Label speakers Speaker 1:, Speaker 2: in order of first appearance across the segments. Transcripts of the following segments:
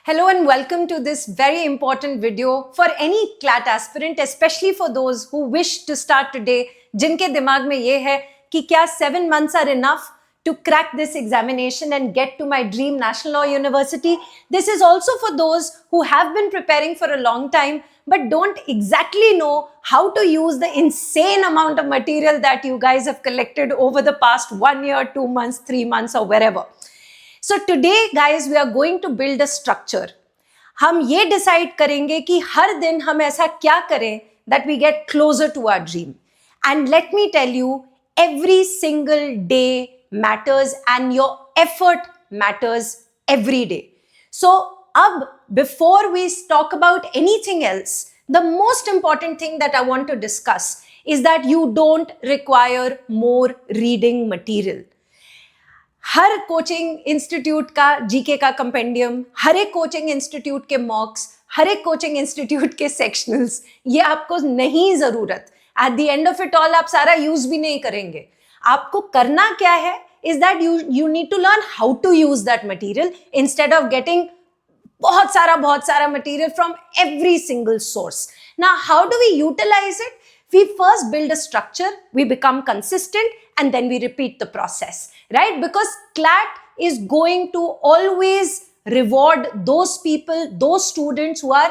Speaker 1: Hello and welcome to this very important video for any CLAT aspirant, especially for those who wish to start today, जिनके दिमाग में ये है कि क्या 7 months are enough to crack this examination and get to my dream National Law University. This is also for those who have been preparing for a long time but don't exactly know how to use the insane amount of material that you guys have collected over the past 1 year, 2 months, 3 months or wherever. So today guys we are going to build a structure. हम ये decide करेंगे कि हर दिन हम ऐसा क्या करें that we get closer to our dream. And let me tell you, every single day matters and your effort matters every day. So अब before we talk about anything else, the most important thing that I want to discuss is that you don't require more reading material. Her coaching institute का GK का compendium, हर एक coaching institute के मॉक्स, हर एक coaching institute के सेक्शनल्स, ये आपको नहीं जरूरत. At the end of it all आप सारा यूज भी नहीं करेंगे. आपको करना क्या है is that you need to learn how to use that material instead of getting बहुत सारा material from every single source. Now how do we utilise it? We first build a structure, we become consistent, and then we repeat the process, right? Because CLAT is going to always reward those people, those students who are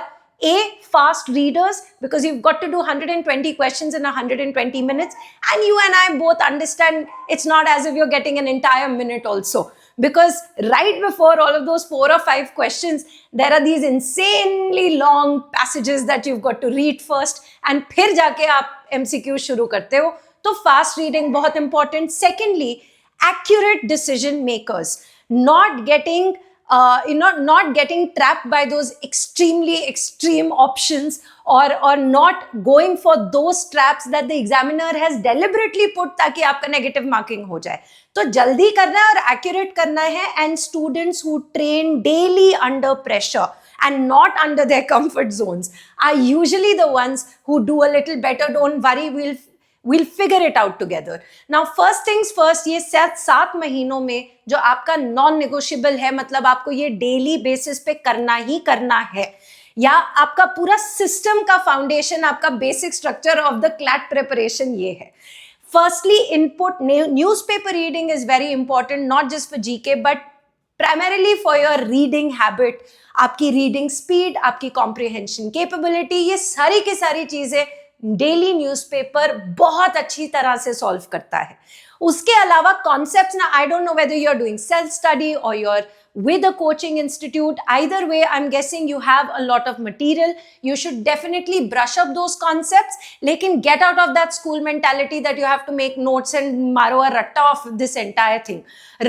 Speaker 1: fast readers, because you've got to do 120 questions in 120 minutes, and you and I both understand it's not as if you're getting an entire minute also, because right before all of those 4 or 5 questions there are these insanely long passages that you've got to read first, and फिर जाके आप MCQ शुरू करते हो. तो fast reading बहुत important. Secondly, accurate decision makers, not getting not getting trapped by those extremely extreme options, or not going for those traps that the examiner has deliberately put ताकि आपका negative marking हो जाए. तो जल्दी करना है और accurate करना है. And students who train daily under pressure and not under their comfort zones are usually the ones who do a little better. Don't worry, we'll figure it out together. Now first things first, ये 7 महीनों में जो आपका non negotiable है, मतलब आपको ये daily basis पे करना ही करना है, या आपका पूरा सिस्टम का फाउंडेशन, आपका basic structure of the CLAT preparation ये है. Firstly, input newspaper reading is very important, not just for GK but primarily for your reading habit. आपकी रीडिंग स्पीड, आपकी कॉम्प्रिहेंशन कैपेबिलिटी, ये सारी की सारी चीजें डेली न्यूज़पेपर बहुत अच्छी तरह से सॉल्व करता है. उसके अलावा कॉन्सेप्ट्स ना, I don't know whether you are doing self study और you are with a coaching institute, either way I'm guessing you have a lot of material. You should definitely brush up those concepts, lekin get out of that school mentality that you have to make notes and maro a ratta of this entire thing.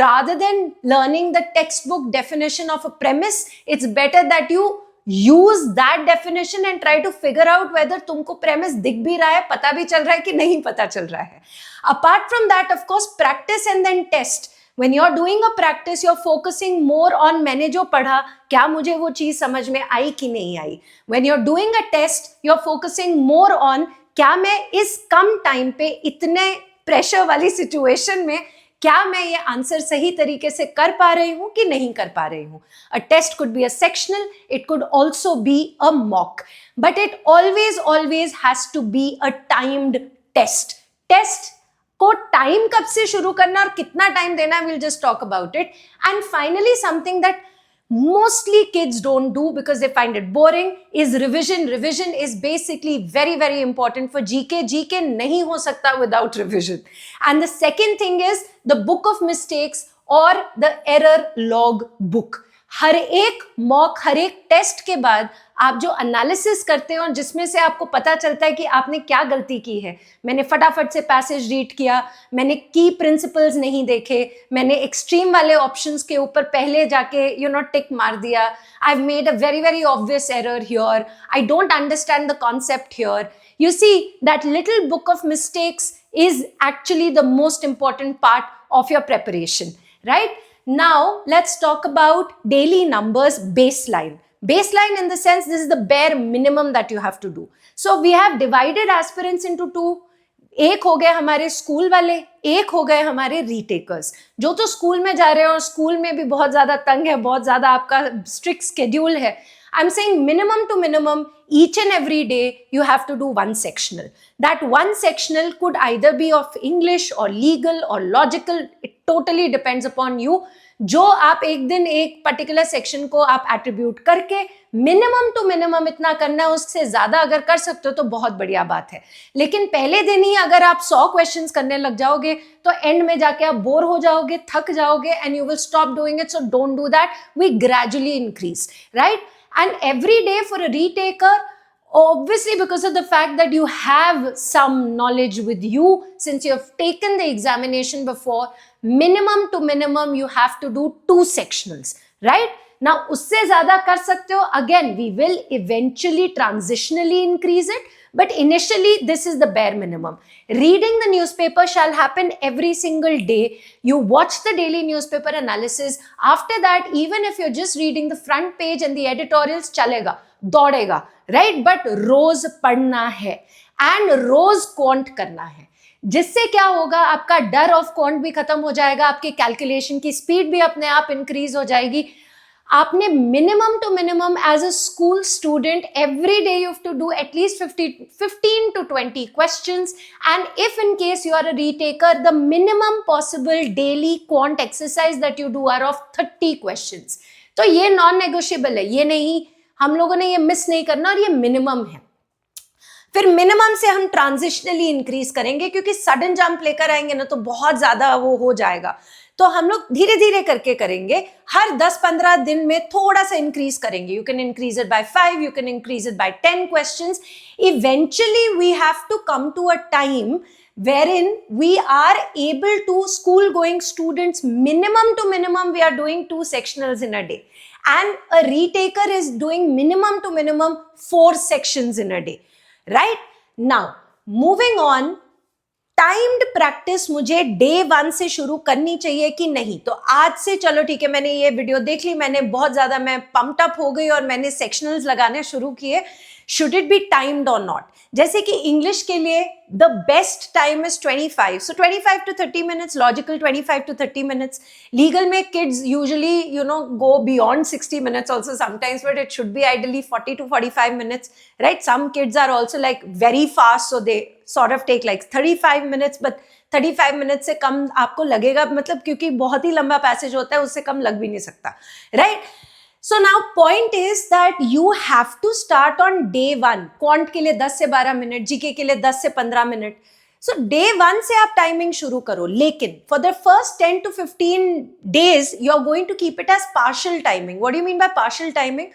Speaker 1: Rather than learning the textbook definition of a premise, it's better that you use that definition and try to figure out whether तुमको premise दिख भी रहा है, पता भी चल रहा है कि नहीं पता चल रहा है. Apart from that, of course, practice and then test. When you're doing a practice, you're focusing more on मैंने जो पढ़ा, क्या मुझे वो चीज समझ में आई कि नहीं आई. When you're doing a test, you're focusing more on क्या मैं इस कम टाइम पे इतने प्रेशर वाली सिचुएशन में क्या मैं ये आंसर सही तरीके से कर पा रही हूँ कि नहीं कर पा रही हूँ. A test could be a sectional, it could also be a mock, but it always has to be a timed test. Test को टाइम कब से शुरू करना और कितना टाइम देना, we'll just talk about it. And finally, something that mostly kids don't do because they find it boring is revision. Revision is basically very important for GK. GK नहीं हो सकता without revision. And the second thing is the book of mistakes or the error log book. हर एक mock, हर एक test के बाद आप जो analysis करते हो जिसमें से आपको पता चलता है कि आपने क्या गलती की है. मैंने फटाफट से पैसेज रीड किया, मैंने की प्रिंसिपल्स नहीं देखे, मैंने एक्सट्रीम वाले ऑप्शंस के ऊपर पहले जाके टिक मार दिया. I have made a very obvious error here. I don't understand the concept here. You see, that little book of mistakes is actually the most important part of your preparation, right? Now, let's talk about daily numbers baseline. Baseline in the sense, this is the bare minimum that you have to do. So we have divided aspirants into two एक हो गए हमारे school वाले, एक हो गए हमारे रीटेकर्स। जो तो स्कूल में जा रहे हो और स्कूल में भी बहुत ज्यादा तंग है, बहुत ज्यादा आपका स्ट्रिक्ट स्केड्यूल है, I'm saying minimum to minimum, each and every day you have to do one sectional. That one sectional could either be of English or legal or logical. It totally depends upon you. जो आप एक दिन एक particular section को आप attribute करके minimum to minimum इतना करना है, उससे ज्यादा अगर कर सकते हो तो बहुत बढ़िया बात है। लेकिन पहले दिन ही अगर आप 100 क्वेश्चंस करने लग जाओगे तो एंड में जाके आप बोर हो जाओगे, थक जाओगे, and you will stop doing it. So don't do that. We gradually increase, right? And every day for a retaker, obviously because of the fact that you have some knowledge with you since you have taken the examination before, minimum to minimum you have to do 2 sectionals, right? Now usse zyada kar sakte ho, again we will eventually transitionally increase it, but initially this is the bare minimum. Reading the newspaper shall happen every single day. You watch the daily newspaper analysis. After that, even if you're just reading the front page and the editorials, chalega, दौड़ेगा, right? But रोज पढ़ना है and rose quant करना है, जिससे क्या होगा, आपका डर of quant भी खत्म हो जाएगा, आपकी कैलकुलेशन की स्पीड भी अपने आप इंक्रीज हो जाएगी। आपने minimum to minimum as a school student every day you have to do at least 15 to 20 questions, and if in case you are a retaker, the minimum possible daily quant exercise that you do are of 30 questions. तो ये non negotiable है, ये नहीं, हम लोगों ने ये miss नहीं करना, और ये मिनिमम है। फिर मिनिमम से हम ट्रांजिशनली इंक्रीज करेंगे, क्योंकि सडन जंप लेकर आएंगे ना तो बहुत ज्यादा वो हो जाएगा। तो हम लोग धीरे धीरे करके करेंगे, हर 10-15 दिन में थोड़ा सा इंक्रीज करेंगे। You can increase it by 5, you can increase it by 10 questions. Eventually we have to come to a time wherein we are able to, school going students, minimum to minimum we are doing 2 sectionals in a day, and a retaker is doing minimum to minimum 4 sections in a day, right? Now moving on, timed practice मुझे day 1 से शुरू करनी चाहिए कि नहीं? तो आज से चलो ठीक है, मैंने ये वीडियो देख ली, मैंने बहुत ज्यादा मैं पम्प्ड अप हो गई और मैंने सेक्शनल्स लगाने शुरू किए। शुड इट बी टाइम्ड और नॉट? जैसे कि इंग्लिश के लिए the best time is 25, so 25 to 30 minutes, logical 25 to 30 minutes। Legal में kids usually you know go beyond 60 minutes also sometimes, but it should be ideally 40 to 45 minutes, right? Some kids are also like very fast, so they sort of take like 35 minutes, but 35 minutes से कम आपको लगेगा, मतलब क्योंकि बहुत ही लंबा passage होता है, उससे कम लग भी नहीं सकता, right? So now point is that you have to start on day 1. Quant के लिए 10 से 12 मिनट, जीके के लिए 10 से 15 मिनट। So day 1 से आप टाइमिंग शुरू करो, लेकिन for the first 10 to 15 days you are going to keep it as partial timing. What do you mean by partial timing?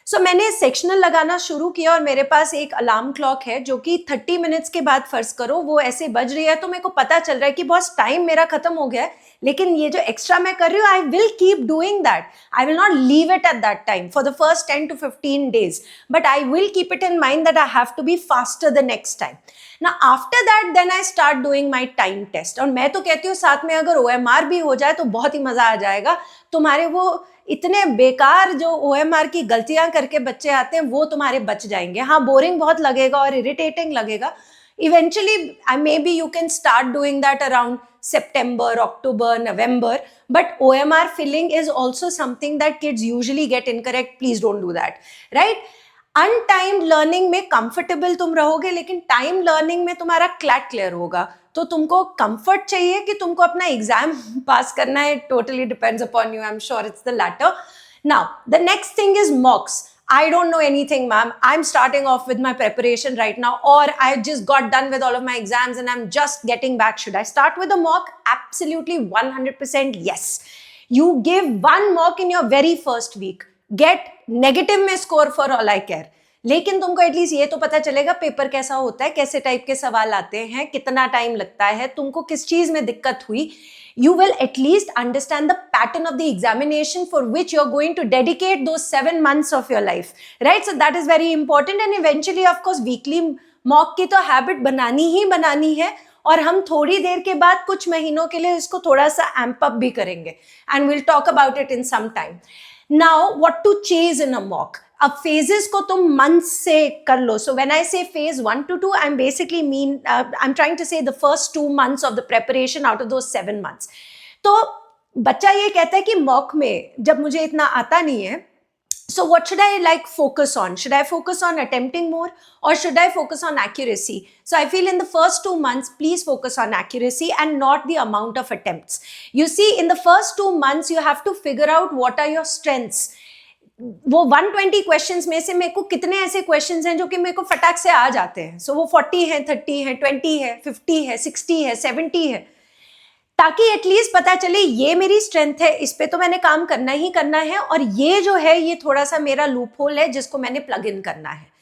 Speaker 1: So मैंने सेक्शनल लगाना शुरू किया और मेरे पास एक अलार्म क्लॉक है जो कि 30 मिनट्स के बाद फर्ज करो वो ऐसे बज रही है, तो मेरे को पता चल रहा है कि बॉस टाइम मेरा खत्म हो गया है, लेकिन ये जो एक्स्ट्रा मैं कर रही हूँ, I will keep doing that, I will not leave it at that time for the first 10 to 15 days, but I will keep it in mind that I have to be faster the next time. ना after that then I start doing my time test, और मैं तो कहती हूँ साथ में अगर OMR भी हो जाए तो बहुत ही मजा आ जाएगा। तुम्हारे वो इतने बेकार जो OMR की गलतियां करके बच्चे आते हैं वो तुम्हारे बच जाएंगे। हाँ, बोरिंग बहुत लगेगा और इरिटेटिंग लगेगा। Eventually may be you can start doing that around September, October, November, but OMR filling is also something that kids usually get incorrect. Please don't do that, right? Untimed learning में comfortable तुम रहोगे, लेकिन time learning में तुम्हारा CLAT clear होगा, तो तुमको comfort चाहिए कि तुमको अपना एग्जाम पास करना है। Totally depends upon you. I'm sure it's the latter. Now, the next thing is mocks. I don't know anything, ma'am. I'm starting off with my preparation right now, or I just got done with all of my exams and I'm just getting back. Should I start with a mock? Absolutely 100% yes. You give one mock in your very first week. Get negative में score for all I care. लेकिन तुमको at least ये तो पता चलेगा paper कैसा होता है, कैसे टाइप के सवाल आते हैं, कितना टाइम लगता है, तुमको किस चीज में दिक्कत हुई। You will at least understand the pattern of the examination for which you're going to dedicate those 7 months of your life, right? So that is very important, and eventually of course weekly mock की तो habit बनानी ही बनानी है, और हम थोड़ी देर के बाद कुछ महीनों के लिए इसको थोड़ा सा एम्प अप भी करेंगे, and will talk about it in some time. Now what to chase in a mock. अब फेजेस को तुम मंथ्स से कर लो. सो when I say phase 1 to 2, I am basically I am trying to say the first 2 months of the preparation out of those 7 months. तो बच्चा ये कहता है कि मॉक में जब मुझे इतना आता नहीं है, so what should I like focus on? Should I focus on attempting more, or should I focus on accuracy? So I feel in the first 2 months, please focus on accuracy and not the amount of attempts. You see, in the first 2 months, you have to figure out what are your strengths. वो 120 questions में से मेरे को कितने ऐसे questions हैं जो कि मेरे को फटाक से आ जाते हैं. सो वो 40 है, 30 है, 20 है, 50 है, 60 है, 70 है, ताकि एटलीस्ट पता चले ये मेरी स्ट्रेंथ है, इस पे तो मैंने काम करना ही करना है, और ये जो है ये थोड़ा सा मेरा लूप होल है जिसको मैंने प्लग इन करना है.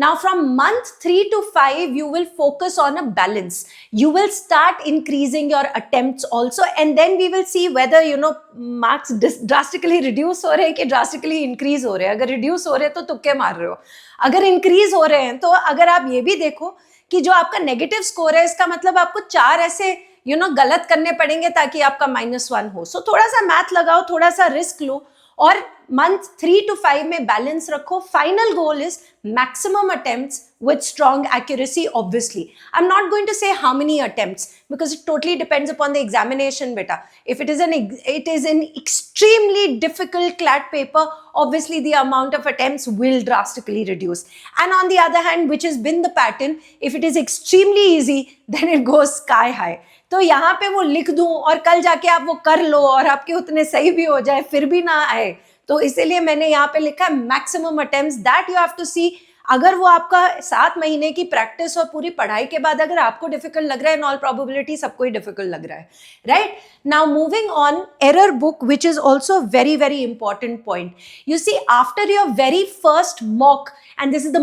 Speaker 1: Now from month 3 to 5, you will focus on a balance. You will start increasing your attempts also, and then we will see whether marks drastically reduce हो रहे हैं कि drastically increase हो रहे हैं. अगर reduce हो रहे हैं तो तुक्के मार रहे हो, अगर increase हो रहे हैं तो अगर आप ये भी देखो कि जो आपका नेगेटिव स्कोर है, इसका मतलब आपको 4 ऐसे गलत करने पड़ेंगे ताकि आपका -1 हो. सो थोड़ा सा मैथ लगाओ, थोड़ा सा रिस्क लो, और मंथ 3 to 5 में बैलेंस रखो. Final goal is maximum attempts with strong accuracy. Obviously, I'm not going to say how many attempts because it totally depends upon the examination, beta. If it is an extremely difficult CLAT paper, obviously the amount of attempts will drastically reduce. And on the other hand, which has been the pattern, if it is extremely easy, then it goes sky high. तो यहाँ पे वो लिख दूं और कल जाके आप वो कर लो और आपके उतने सही भी हो जाए, फिर भी ना आए, तो इसीलिए मैंने यहाँ पे लिखा है maximum attempts. That you have to see. अगर वो आपका 7 महीने की प्रैक्टिस और पूरी पढ़ाई के बाद अगर आपको डिफिकल्ट लग रहा है, इन ऑल प्रोबेबिलिटी सबको ही डिफिकल्ट लग रहा है, right. Now moving on, error book, which is also very very important point. You see, after your very first mock, and this is the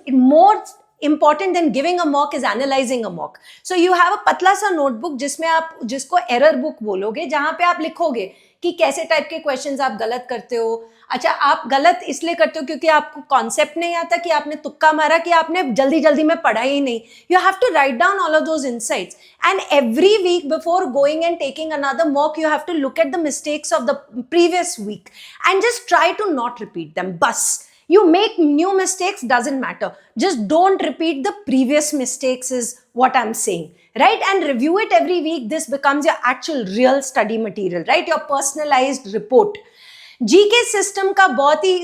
Speaker 1: more important than giving a mock is analyzing a mock. So you have a पतला सा notebook जिसमें आप, जिसको error book बोलोगे, जहां पे आप लिखोगे कि कैसे टाइप के क्वेश्चंस आप गलत करते हो. अच्छा, आप गलत इसलिए करते हो क्योंकि आपको कॉन्सेप्ट नहीं आता, कि आपने तुक्का मारा, कि आपने जल्दी जल्दी में पढ़ा ही नहीं. You have to write down all of those insights, and every week before going and taking another mock you have to look at the mistakes of the previous week and just try to not repeat them. बस, you make new mistakes, doesn't matter, just don't repeat the previous mistakes is what I'm saying, right? And review it every week. This becomes your actual real study material, right? Your personalized report. GK system का बहुत ही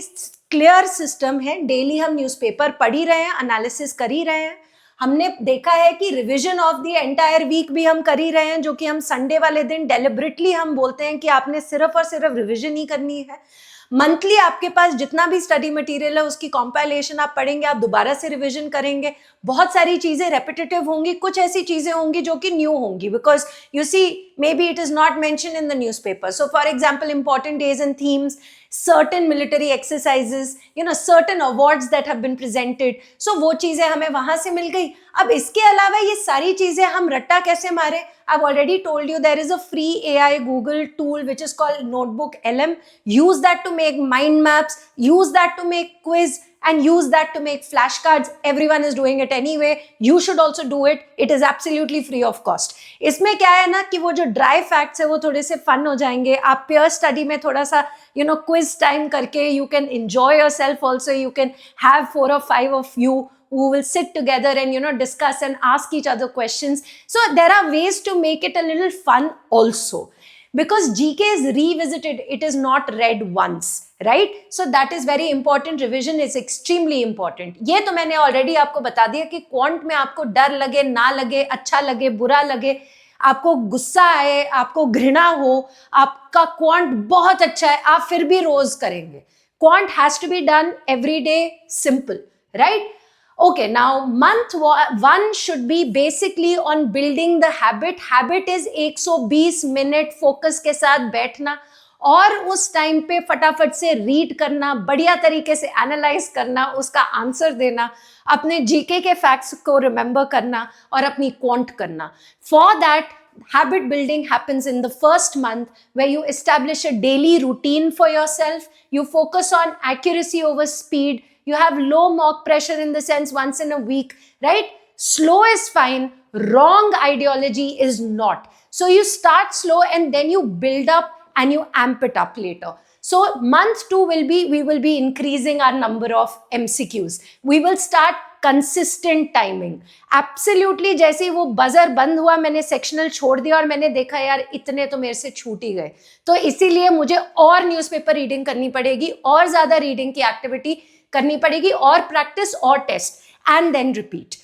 Speaker 1: clear system है. Daily हम newspaper पढ़ ही रहे हैं, analysis कर ही रहे हैं. हमने देखा है कि revision of the entire week भी हम कर ही रहे हैं, जो कि हम संडे वाले दिन डेलिबरेटली हम बोलते हैं कि आपने सिर्फ और सिर्फ रिवीजन ही करनी है. मंथली आपके पास जितना भी स्टडी मटेरियल है उसकी कॉम्पाइलेशन आप पढ़ेंगे, आप दोबारा से रिवीजन करेंगे. बहुत सारी चीजें रेपिटेटिव होंगी, कुछ ऐसी चीजें होंगी जो कि न्यू होंगी, because you see maybe it is not mentioned in the newspaper. So for example, important days and themes, certain military exercises, certain awards that have been presented. So वो चीजें हमें वहां से मिल गई. अब इसके अलावा ये सारी चीजें हम रट्टा कैसे मारे? I've already told you there is a free AI Google tool which is called Notebook LM. Use that to make mind maps, use that to make quiz, and use that to make flashcards. Everyone is doing it anyway. You should also do it. It is absolutely free of cost. इसमें क्या है ना कि वो जो dry facts है वो थोड़े से फन हो जाएंगे. आप पेयर स्टडी में थोड़ा सा क्विज टाइम करके you can enjoy yourself also. You can have 4 or 5 of you who will sit together and discuss and ask each other questions. So there are ways to make it a little fun also. Because GK is revisited, it is not read once, right? So that is very important. Revision is extremely important. ये तो मैंने already आपको बता दिया कि quant में आपको डर लगे, ना लगे, अच्छा लगे, बुरा लगे, आपको गुस्सा आए, आपको घृणा हो, आपका क्वांट बहुत अच्छा है, आप फिर भी रोज करेंगे. Quant has to be done every day, simple, right? Okay, now month 1 should be basically on building the habit. Habit is 120 minute focus के साथ बैठना और उस टाइम पे फटाफट से रीड करना, बढ़िया तरीके से एनालाइज करना, उसका आंसर देना, अपने जीके के फैक्ट्स को रिमेंबर करना और अपनी क्वांट करना. For that, habit building happens in the first month where you establish a daily routine for yourself. You focus on accuracy over speed. You have low mock pressure in the sense once in a week, right? Slow is fine, wrong ideology is not. So you start slow and then you build up and you amp it up later. So month 2 will be, we will be increasing our number of MCQs. We will start consistent timing. Absolutely जैसे ही वो buzzer बंद हुआ, मैंने sectional छोड़ दिया और मैंने देखा यार इतने तो मेरे से छूट ही गए, तो इसीलिए मुझे और न्यूज़पेपर रीडिंग करनी पड़ेगी, और ज्यादा रीडिंग की एक्टिविटी करनी पड़ेगी, और प्रैक्टिस और test, and then repeat.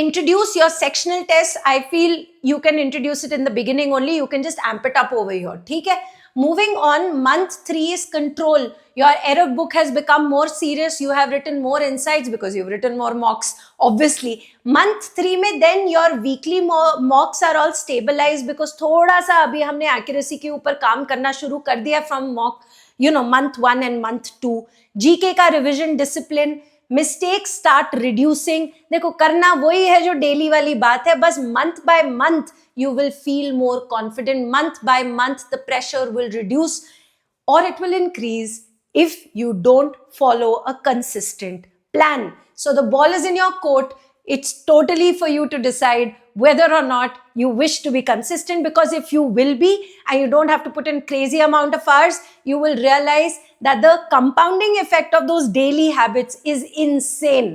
Speaker 1: Introduce your sectional tests. I feel you can introduce it in the beginning only. You can just amp it up over here. ठीक है? Moving on, month 3 is control. Your error book has become more serious. You have written more insights because you've written more mocks, obviously. Month 3 में then your weekly mocks are all stabilized because थोड़ा सा अभी हमने accuracy के ऊपर काम करना शुरू कर दिया from mock, month 1 and month 2. GK का revision discipline. Mistakes start reducing. देखो करना वही है जो डेली वाली बात है, बस month by month you will feel more confident. Month by month the pressure will reduce और it will increase if you don't follow a consistent plan. So the ball is in your court. It's totally for you to decide whether or not you wish to be consistent, because if you will be and you don't have to put in crazy amount of hours, you will realize that the compounding effect of those daily habits is insane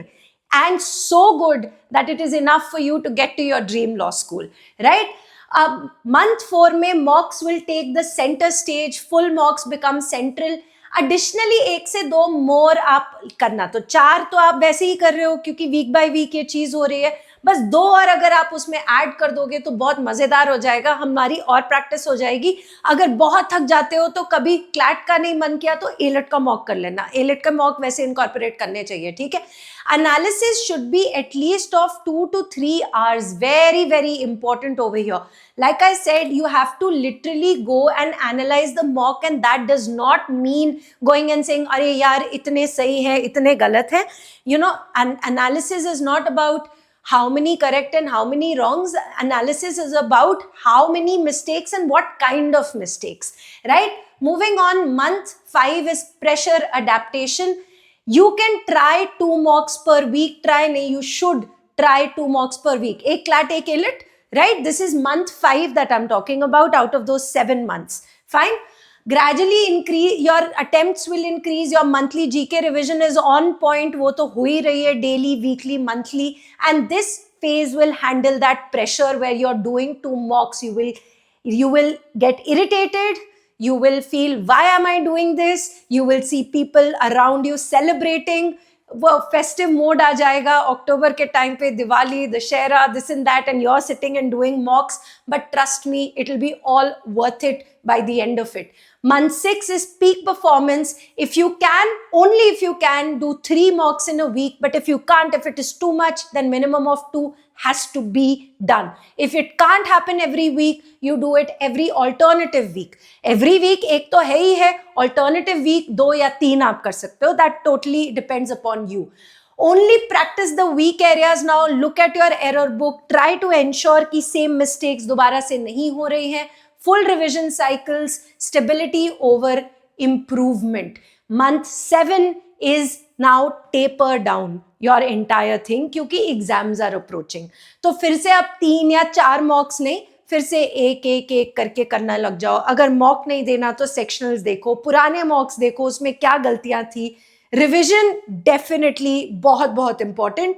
Speaker 1: and so good that it is enough for you to get to your dream law school, right? Month 4 में mocks will take the center stage. Full mocks become central. Additionally 1 से 2 मोर आप करना, तो 4 तो आप वैसे ही कर रहे हो क्योंकि वीक बाय वीक ये चीज हो रही है, बस 2 और अगर आप उसमें ऐड कर दोगे तो बहुत मजेदार हो जाएगा, हमारी और प्रैक्टिस हो जाएगी. अगर बहुत थक जाते हो तो कभी क्लैट का नहीं मन किया तो एलेट का मॉक कर लेना. एलेट का मॉक वैसे इनकॉर्पोरेट करने चाहिए, ठीक है. Analysis should be at least of 2 to 3 hours. Very, very important over here. Like I said, you have to literally go and analyze the mock, and that does not mean going and saying, "अरे यार इतने सही हैं, इतने गलत हैं." An analysis is not about how many correct and how many wrongs. Analysis is about how many mistakes and what kind of mistakes, right? Moving on, month 5 is pressure adaptation. You can try 2 mocks per week. Try nahi, you should try 2 mocks per week. Ek CLAT, ek ALET, right? This is month 5 that I'm talking about out of those 7 months. Fine. Gradually increase, your attempts will increase. Your monthly GK revision is on point. वो तो हो ही रही है, daily, weekly, monthly. And this phase will handle that pressure where you're doing 2 mocks. You will get irritated. You will feel, why am I doing this? You will see people around you celebrating. वो festive mode आ जाएगा अक्टूबर के time पे, Diwali, Dussehra, this and that, and you're sitting and doing mocks. But trust me, it will be all worth it by the end of it. Month 6 is peak performance. If you can, only if you can, do 3 mocks in a week. But if you can't, if it is too much, then minimum of 2 has to be done. If it can't happen every week, you do it every alternative week. Every week एक तो है ही है, alternative week 2 या 3 आप कर सकते हो. That totally depends upon you. Only practice the weak areas now. Look at your error book. Try to ensure कि same mistakes दोबारा से नहीं हो रही हैं. Full revision cycles, stability over improvement. Month 7 is now taper down your entire thing क्योंकि exams are approaching. तो फिर से अब 3 या 4 mocks नहीं, फिर से एक करके करना लग जाओ. अगर मॉक नहीं देना तो सेक्शनल्स देखो, पुराने मॉक्स देखो, उसमें क्या गलतियां थी. रिविजन डेफिनेटली बहुत बहुत important.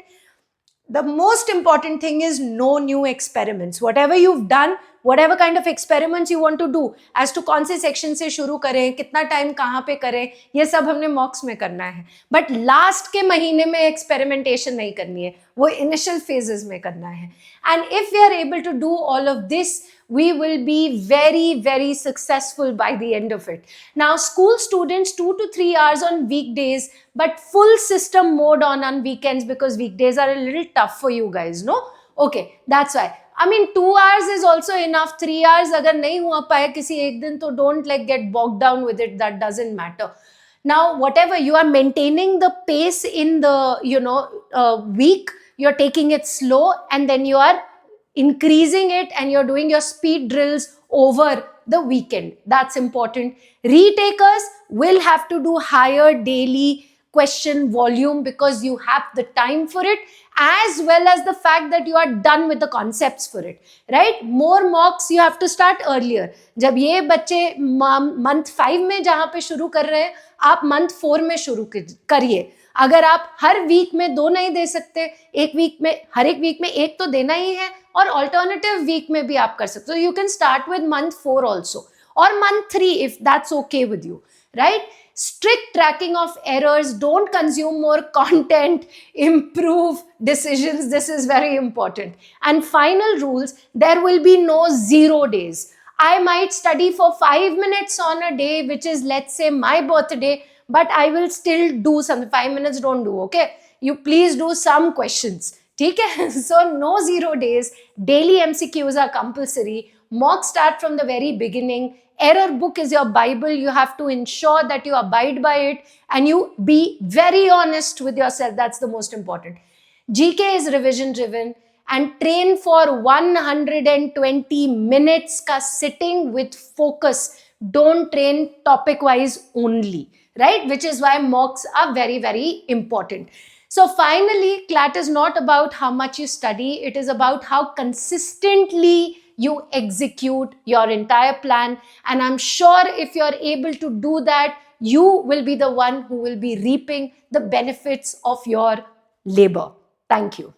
Speaker 1: The most important thing is no new experiments. Whatever you've done, whatever kind of experiments you want to do, as to कौन से section से शुरू करें, कितना time कहाँ पे करें, ये सब हमने mocks में करना है. But last के महीने में experimentation नहीं करनी है, वो initial phases में करना है. And if we are able to do all of this, we will be very, very successful by the end of it. Now, school students 2 to 3 hours on weekdays, but full system mode on weekends because weekdays are a little tough for you guys, no? Okay, that's why. I mean, 2 hours is also enough. 3 hours अगर नहीं हुआ पाए किसी एक दिन तो don't like get bogged down with it. That doesn't matter. Now, whatever you are maintaining the pace in the week, you're taking it slow and then you are increasing it and you're doing your speed drills over the weekend. That's important. Retakers will have to do higher daily question volume because you have the time for it, as well as the fact that you are done with the concepts for it, right? More mocks you have to start earlier. जब ये बच्चे month 5 में जहाँ पे शुरू कर रहे हैं, आप month 4 में शुरू करिए. अगर आप हर वीक में 2 नहीं दे सकते, एक वीक में, हर एक वीक में एक तो देना ही है, और अल्टरनेटिव वीक में भी आप कर सकते हो. You can start with month 4 also, or month 3 if that's okay with you, right? Strict tracking of errors, don't consume more content, improve decisions. This is very important. And final rules, there will be no 0 days. I might study for 5 minutes on a day, which is, let's say, my birthday, but I will still do something. 5 minutes don't do, okay? You please do some questions. Okay? So no 0 days. Daily MCQs are compulsory. Mock start from the very beginning. Error book is your Bible. You have to ensure that you abide by it and you be very honest with yourself. That's the most important. GK is revision driven, and train for 120 minutes ka sitting with focus. Don't train topic wise only, right? Which is why mocks are very, very important. So finally, CLAT is not about how much you study. It is about how consistently you execute your entire plan. And I'm sure if you're able to do that, you will be the one who will be reaping the benefits of your labor. Thank you.